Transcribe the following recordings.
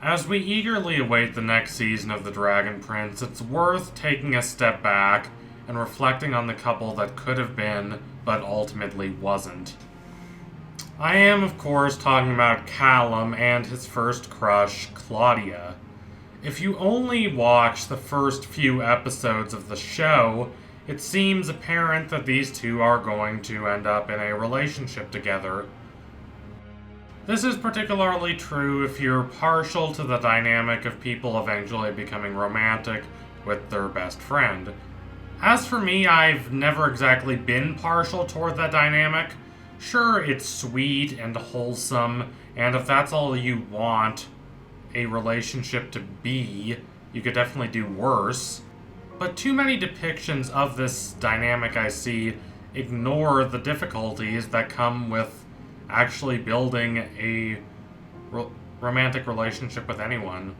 As we eagerly await the next season of The Dragon Prince, it's worth taking a step back and reflecting on the couple that could have been, but ultimately wasn't. I am, of course, talking about Callum and his first crush, Claudia. If you only watch the first few episodes of the show, it seems apparent that these two are going to end up in a relationship together. This is particularly true if you're partial to the dynamic of people eventually becoming romantic with their best friend. As for me, I've never exactly been partial toward that dynamic. Sure, it's sweet and wholesome, and if that's all you want a relationship to be, you could definitely do worse. But too many depictions of this dynamic I see ignore the difficulties that come with actually building a romantic relationship with anyone.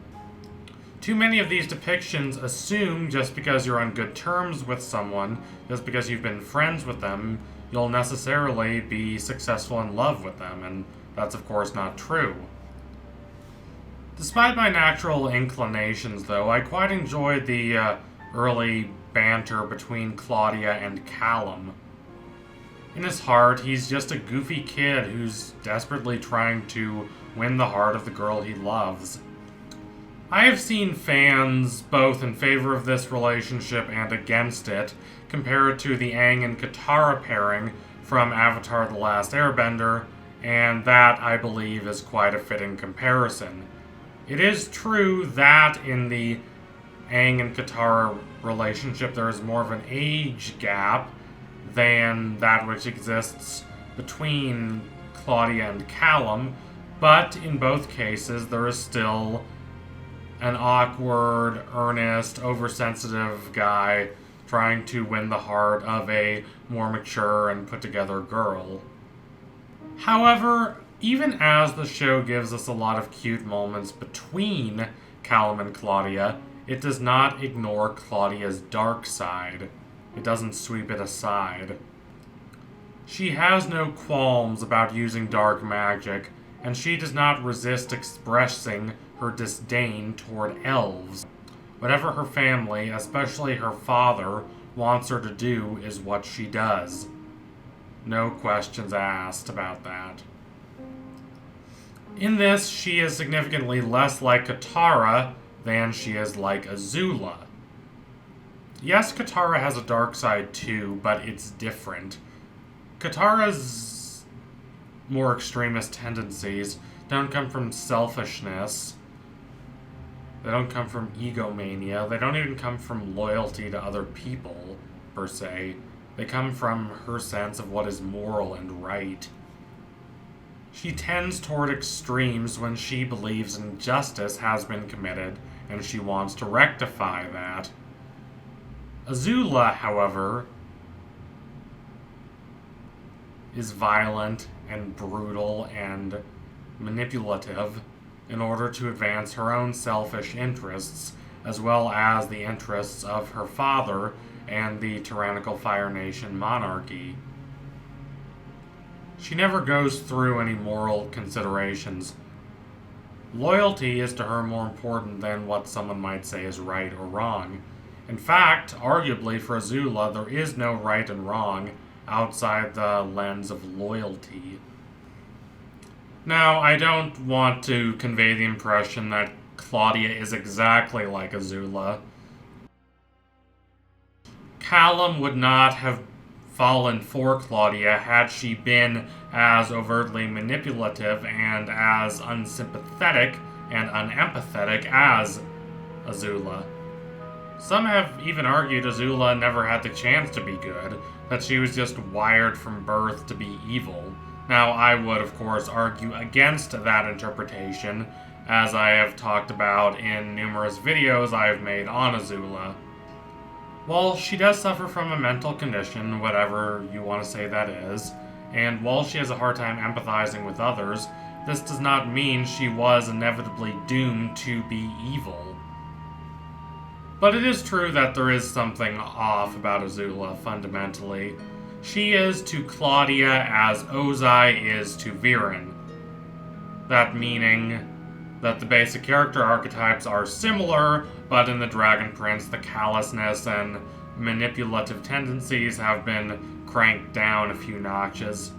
Too many of these depictions assume just because you're on good terms with someone, just because you've been friends with them, you'll necessarily be successful in love with them, and that's of course not true. Despite my natural inclinations, though, I quite enjoyed the early banter between Claudia and Callum. In his heart, he's just a goofy kid who's desperately trying to win the heart of the girl he loves. I have seen fans, both in favor of this relationship and against it, compare it to the Aang and Katara pairing from Avatar: The Last Airbender, and that, I believe, is quite a fitting comparison. It is true that in the Aang and Katara relationship there is more of an age gap than that which exists between Claudia and Callum, but in both cases there is still an awkward, earnest, oversensitive guy trying to win the heart of a more mature and put-together girl. However, even as the show gives us a lot of cute moments between Callum and Claudia, it does not ignore Claudia's dark side. It doesn't sweep it aside. She has no qualms about using dark magic, and she does not resist expressing her disdain toward elves. Whatever her family, especially her father, wants her to do is what she does. No questions asked about that. In this, she is significantly less like Katara than she is like Azula. Yes, Katara has a dark side too, but it's different. Katara's more extremist tendencies don't come from selfishness. They don't come from egomania. They don't even come from loyalty to other people, per se. They come from her sense of what is moral and right. She tends toward extremes when she believes injustice has been committed, and she wants to rectify that. Azula, however, is violent and brutal and manipulative in order to advance her own selfish interests, as well as the interests of her father and the tyrannical Fire Nation monarchy. She never goes through any moral considerations. Loyalty is to her more important than what someone might say is right or wrong. In fact, arguably for Azula, there is no right and wrong outside the lens of loyalty. Now, I don't want to convey the impression that Claudia is exactly like Azula. Callum would not have fallen for Claudia had she been as overtly manipulative and as unsympathetic and unempathetic as Azula. Some have even argued Azula never had the chance to be good, that she was just wired from birth to be evil. Now, I would, of course, argue against that interpretation, as I have talked about in numerous videos I have made on Azula. While she does suffer from a mental condition, whatever you want to say that is, and while she has a hard time empathizing with others, this does not mean she was inevitably doomed to be evil. But it is true that there is something off about Azula, fundamentally. She is to Claudia as Ozai is to Viren. That meaning, that the basic character archetypes are similar, but in the Dragon Prince, the callousness and manipulative tendencies have been cranked down a few notches.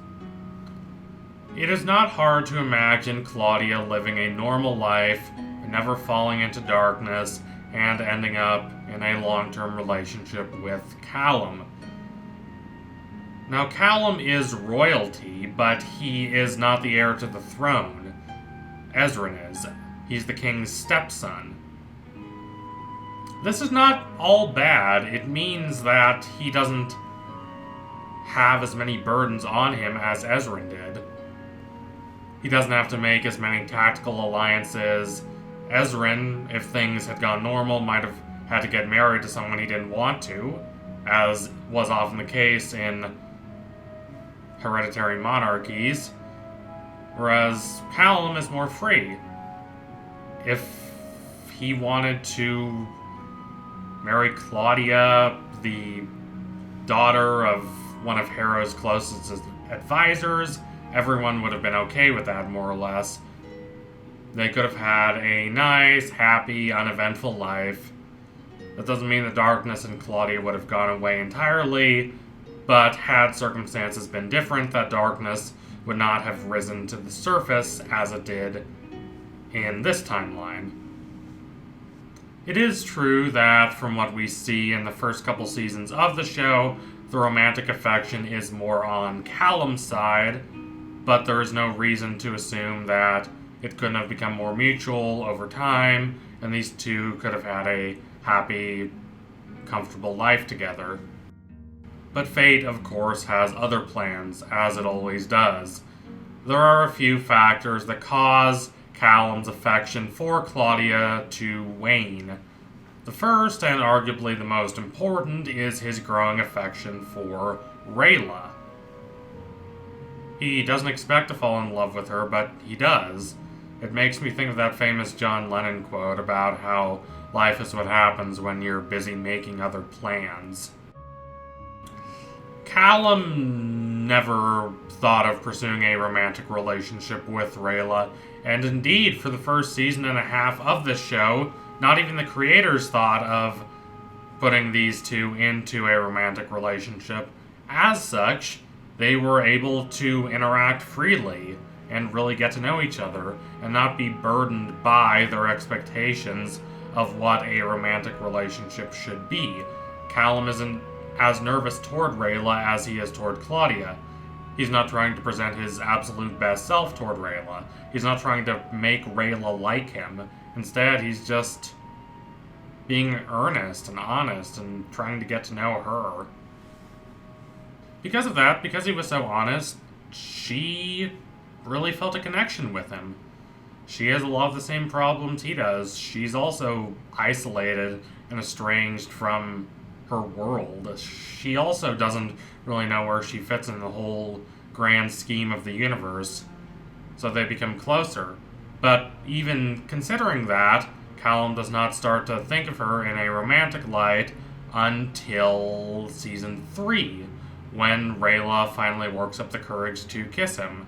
It is not hard to imagine Claudia living a normal life, never falling into darkness, and ending up in a long-term relationship with Callum. Now, Callum is royalty, but he is not the heir to the throne. Ezran is. He's the king's stepson. This is not all bad. It means that he doesn't have as many burdens on him as Ezran did. He doesn't have to make as many tactical alliances. Ezran, if things had gone normal, might have had to get married to someone he didn't want to, as was often the case in hereditary monarchies, whereas Callum is more free. If he wanted to marry Claudia, the daughter of one of Harrow's closest advisors, everyone would have been okay with that, more or less. They could have had a nice, happy, uneventful life. That doesn't mean the darkness in Claudia would have gone away entirely, but had circumstances been different, that darkness would not have risen to the surface as it did in this timeline. It is true that, from what we see in the first couple seasons of the show, the romantic affection is more on Callum's side, but there is no reason to assume that it couldn't have become more mutual over time, and these two could have had a happy, comfortable life together. But fate, of course, has other plans, as it always does. There are a few factors that cause Callum's affection for Claudia to wane. The first, and arguably the most important, is his growing affection for Rayla. He doesn't expect to fall in love with her, but he does. It makes me think of that famous John Lennon quote about how life is what happens when you're busy making other plans. Callum never thought of pursuing a romantic relationship with Rayla, and indeed, for the first season and a half of this show, not even the creators thought of putting these two into a romantic relationship. As such, they were able to interact freely and really get to know each other and not be burdened by their expectations of what a romantic relationship should be. Callum isn't as nervous toward Rayla as he is toward Claudia. He's not trying to present his absolute best self toward Rayla. He's not trying to make Rayla like him. Instead, he's just being earnest and honest and trying to get to know her. Because of that, because he was so honest, she really felt a connection with him. She has a lot of the same problems he does. She's also isolated and estranged from her world. She also doesn't really know where she fits in the whole grand scheme of the universe, so they become closer. But even considering that, Callum does not start to think of her in a romantic light until season 3, when Rayla finally works up the courage to kiss him.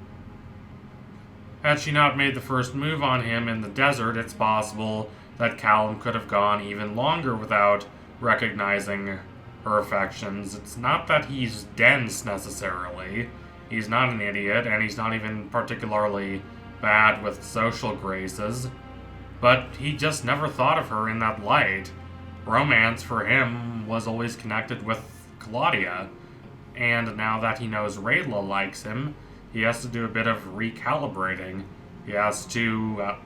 Had she not made the first move on him in the desert, it's possible that Callum could have gone even longer without recognizing her affections. It's not that he's dense, necessarily. He's not an idiot, and he's not even particularly bad with social graces. But he just never thought of her in that light. Romance, for him, was always connected with Claudia. And now that he knows Rayla likes him, he has to do a bit of recalibrating. He has to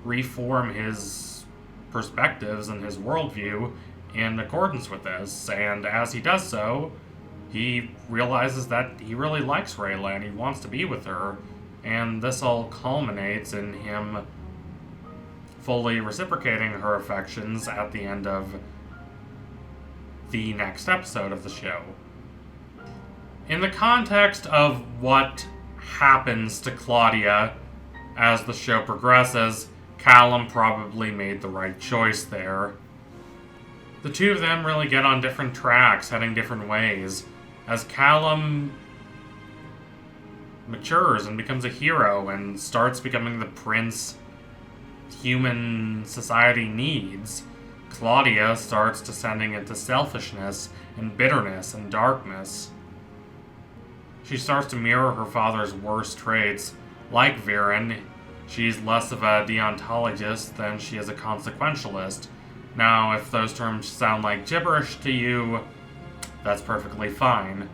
reform his perspectives and his worldview in accordance with this. And as he does so, he realizes that he really likes Rayla and he wants to be with her. And this all culminates in him fully reciprocating her affections at the end of the next episode of the show. In the context of what happens to Claudia as the show progresses, Callum probably made the right choice there. The two of them really get on different tracks, heading different ways. As Callum matures and becomes a hero and starts becoming the prince human society needs, Claudia starts descending into selfishness and bitterness and darkness. She starts to mirror her father's worst traits. Like Viren, she's less of a deontologist than she is a consequentialist. Now, if those terms sound like gibberish to you, that's perfectly fine.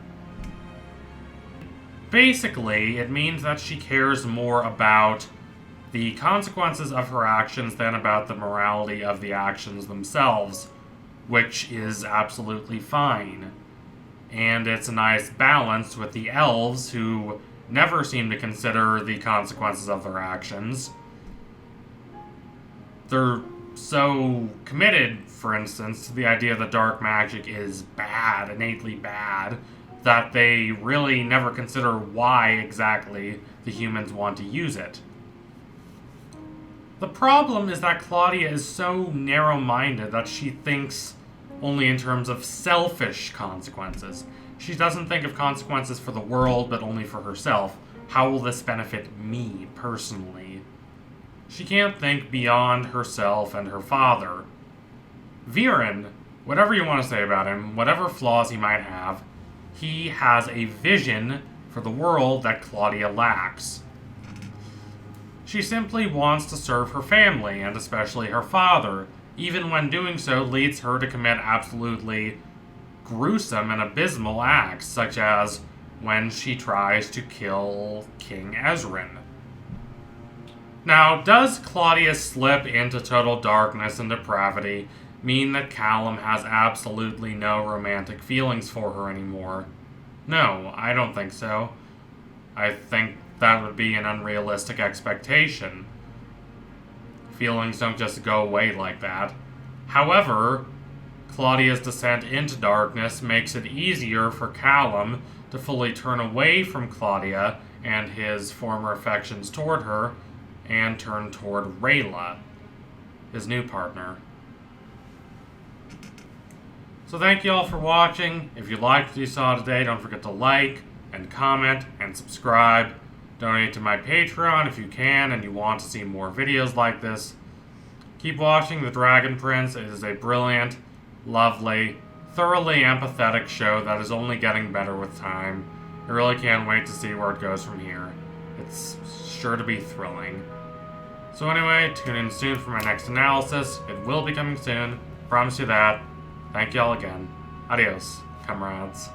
Basically, it means that she cares more about the consequences of her actions than about the morality of the actions themselves, which is absolutely fine. And it's a nice balance with the elves, who never seem to consider the consequences of their actions. They're so committed, for instance, to the idea that dark magic is bad, innately bad, that they really never consider why exactly the humans want to use it. The problem is that Claudia is so narrow-minded that she thinks only in terms of selfish consequences. She doesn't think of consequences for the world, but only for herself. How will this benefit me, personally? She can't think beyond herself and her father. Viren, whatever you want to say about him, whatever flaws he might have, he has a vision for the world that Claudia lacks. She simply wants to serve her family, and especially her father, even when doing so leads her to commit absolutely gruesome and abysmal acts, such as when she tries to kill King Ezrin. Now, does Claudia slip into total darkness and depravity mean that Callum has absolutely no romantic feelings for her anymore? No, I don't think so. I think that would be an unrealistic expectation. Feelings don't just go away like that. However, Claudia's descent into darkness makes it easier for Callum to fully turn away from Claudia and his former affections toward her and turn toward Rayla, his new partner. So thank you all for watching. If you liked what you saw today, don't forget to like and comment and subscribe. Donate to my Patreon if you can and you want to see more videos like this. Keep watching The Dragon Prince. It is a brilliant, lovely, thoroughly empathetic show that is only getting better with time. I really can't wait to see where it goes from here. It's sure to be thrilling. So anyway, tune in soon for my next analysis. It will be coming soon. Promise you that. Thank y'all again. Adios, comrades.